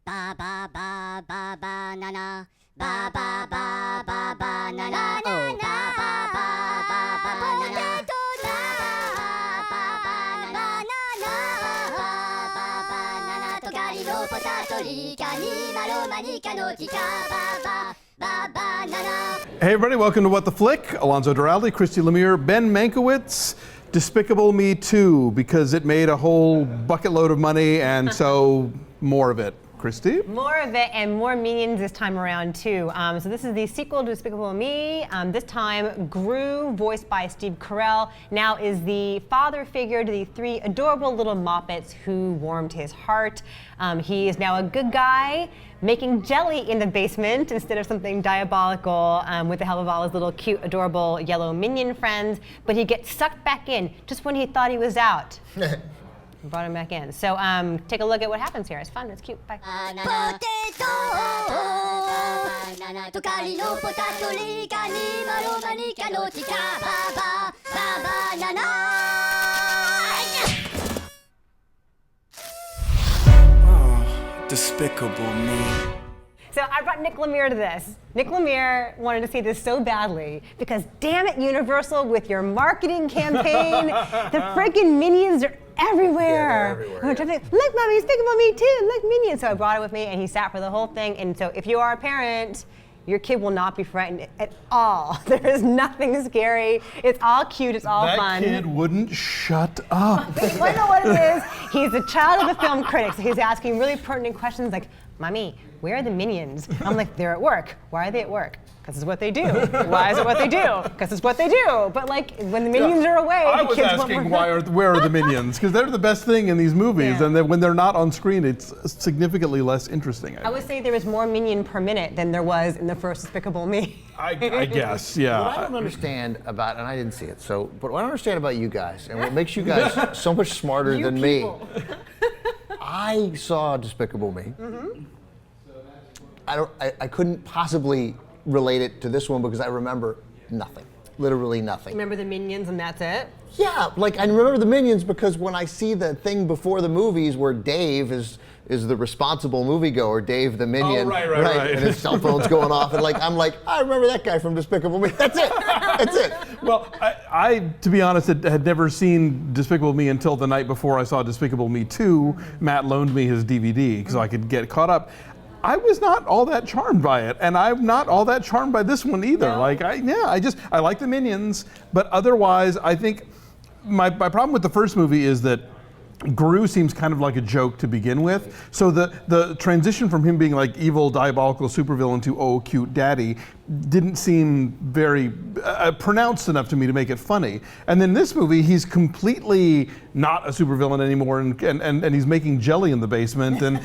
Ba ba ba ba banana. Ba ba ba ba banana. Oh, ba ba ba ba banana. Ba ba ba banana. Tocali no potato rica ni maloma ni canotica. Ba ba ba banana. Hey everybody, welcome to What the Flick. Alonso Duralde, Christy Lemire, Ben Mankiewicz. Despicable Me 2, because it made a whole bucket load of money, and so more of it. Christy? More of it and more Minions this time around too. So this is the sequel to Despicable Me. This time Gru, voiced by Steve Carell, now is the father figure to the three adorable little Moppets who warmed his heart. He is now a good guy, making jelly in the basement instead of something diabolical with the help of all his little cute, adorable yellow Minion friends. But he gets sucked back in just when he thought he was out. Brought him back in. So take a look at what happens here. It's fun, it's cute. Bye. Potato, banana, tocali no potato rica ni maloma ni canotica. Ba ba ba banana. Oh, Despicable Me. So I brought Nick Lemire to this. Nick Lemire wanted to see this so badly because damn it, Universal, with your marketing campaign, the freaking Minions are everywhere. Yeah, they're everywhere. Look, Mommy, Despicable Me too. Look, Minions. So I brought it with me, and he sat for the whole thing. And so if you are a parent, your kid will not be frightened at all. There is nothing scary. It's all cute. It's all fun. That kid wouldn't shut up. You want to know what it is? He's a child of the film critic, so he's asking really pertinent questions like, Mommy, where are the Minions? I'm like, they're at work. Why are they at work? Because it's what they do. Why is it what they do? Because it's what they do. But like, when the Minions are away, I the was kids asking won't where are the Minions? Because they're the best thing in these movies, Yeah. and then when they're not on screen, it's significantly less interesting. I would say there was more Minion per minute than there was in the first Despicable Me. I guess, yeah. What I don't understand about, and I didn't see it, but what I don't understand about you guys, and what makes you guys so much smarter than me, I saw Despicable Me. Mm-hmm. I couldn't possibly relate it to this one because I remember nothing, literally nothing. Remember the Minions and that's it? Yeah, like I remember the Minions because when I see the thing before the movies where Dave is the responsible moviegoer, Dave the Minion, right. and his cell phone's going off, and like I'm like, I remember that guy from Despicable Me. That's it. That's it. Well, I to be honest, had never seen Despicable Me until the night before I saw Despicable Me 2. Matt loaned me his DVD so I could get caught up. I was not all that charmed by it, and I'm not all that charmed by this one either. No? Like, I like the Minions, but otherwise, I think my problem with the first movie is that Gru seems kind of like a joke to begin with. So the transition from him being like evil, diabolical supervillain to oh, cute daddy didn't seem very pronounced enough to me to make it funny. And then this movie, he's completely not a supervillain anymore, and he's making jelly in the basement, and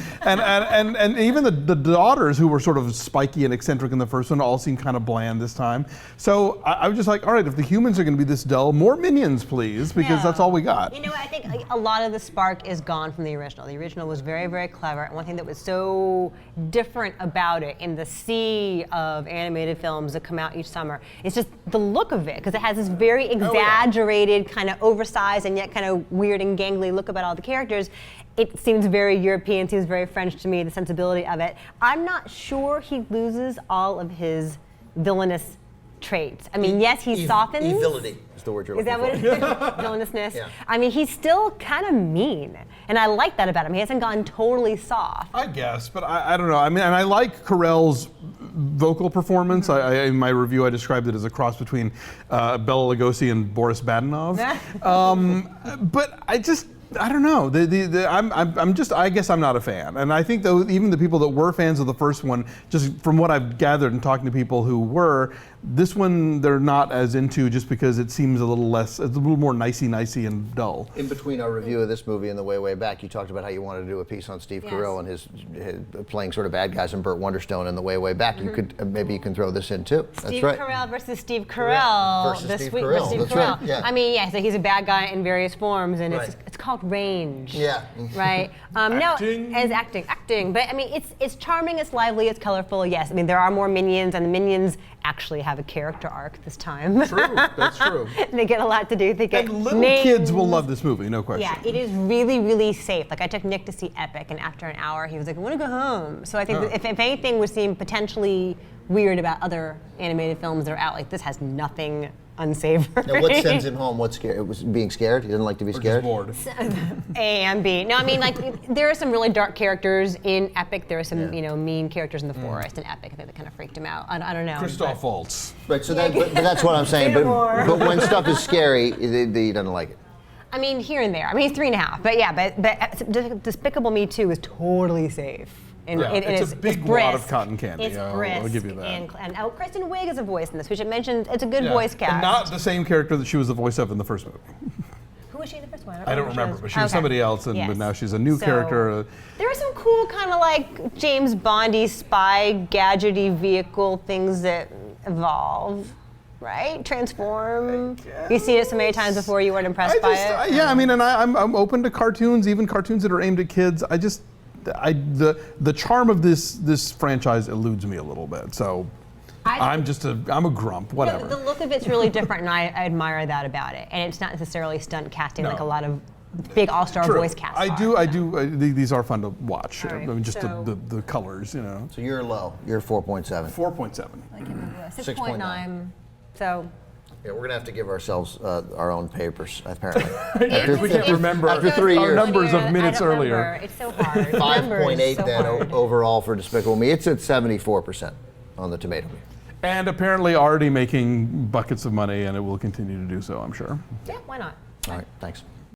even the daughters, who were sort of spiky and eccentric in the first one, all seem kind of bland this time. So I was just like, all right, if the humans are going to be this dull, more Minions, please, because that's all we got. You know what, I think a lot of the spark is gone from the original. The original was very, very clever, and one thing that was so different about it in the sea of animated films that come out each summer is just the look of it, because it has this very exaggerated, kind of oversized and yet kind of weird and gangly look about all the characters. It seems very European, seems very French to me, the sensibility of it. I'm not sure he loses all of his villainous traits. I mean, yes, he softens. Evility is the word you're looking for. Is that what it is? Villainousness? Yeah. I mean, he's still kind of mean. And I like that about him. He hasn't gone totally soft. I guess, but I don't know. I mean, and I like Carell's vocal performance. In my review, I described it as a cross between Bela Lugosi and Boris Badenov. But I don't know. I guess I'm not a fan. And I think though, even the people that were fans of the first one, just from what I've gathered and talking to people who were, this one they're not as into, just because it seems a little more nicey and dull. In between our review of this movie and the way back, you talked about how you wanted to do a piece on Steve Carell and his playing sort of bad guys in Burt Wonderstone and the way back. You could maybe you can throw this in too. That's Steve right. Carell versus Steve Carell. Versus Steve Carell. That's Carell. right. Yeah. I mean, yeah, so he's a bad guy in various forms, and it's called range. Yeah. Right. Acting. No, as acting. But I mean, it's charming, it's lively, it's colorful. Yes. I mean, there are more minions, and the minions actually have a character arc this time. True. That's true. They get a lot to do. They get And little names. kids will love this movie, no question. Yeah, it is really, really safe. Like I took Nick to see Epic, and after an hour, he was like, "I want to go home." So I think that if anything would seem potentially weird about other animated films that are out, like this has nothing unsavory. Now, what sends him home? What's scared? It was being scared. He doesn't like to be Or scared. just bored. A and B. No, I mean like there are some really dark characters in Epic. There are some mean characters in the forest in Epic. I think that kind of freaked him out. I don't know. Christoph Waltz. Right. So but that's what I'm saying. Say no more. But when stuff is scary, he doesn't like it. I mean here and there. I mean he's 3.5. But yeah, but Despicable Me 2 is totally safe. And Yeah, it's a big brisk. wad of cotton candy. It's I'll brisk. give you that. And Kristen Wiig is a voice in this, which I mentioned. It's a good Yeah. voice cast. And not the same character that she was the voice of in the first movie. Who was she in the first one? I don't who remember, but she was somebody else, but now she's a new So, character. There are some cool kind of like James Bondy spy gadgety vehicle things that evolve, right? Transform. You've seen it so many times before. You weren't impressed by it. Yeah, I mean, and I'm open to cartoons, even cartoons that are aimed at kids. The charm of this franchise eludes me a little bit. So I'm a grump. Whatever. The look of it's really different, and I admire that about it. And it's not necessarily stunt casting like a lot of big all-star True. voice casts. I do. These are fun to watch. All right, I mean, just so- the colors, you know. So you're low. You're 4.7. 4.7. 6.9. So. Yeah, we're gonna have to give ourselves our own papers apparently. We can't remember after 3 years. numbers of I minutes don't earlier. remember. It's so hard. 5.8 so then hard. overall for Despicable Me. It's at 74% on the tomato meter. And apparently already making buckets of money, and it will continue to do so, I'm sure. Yeah, why not? All right, thanks.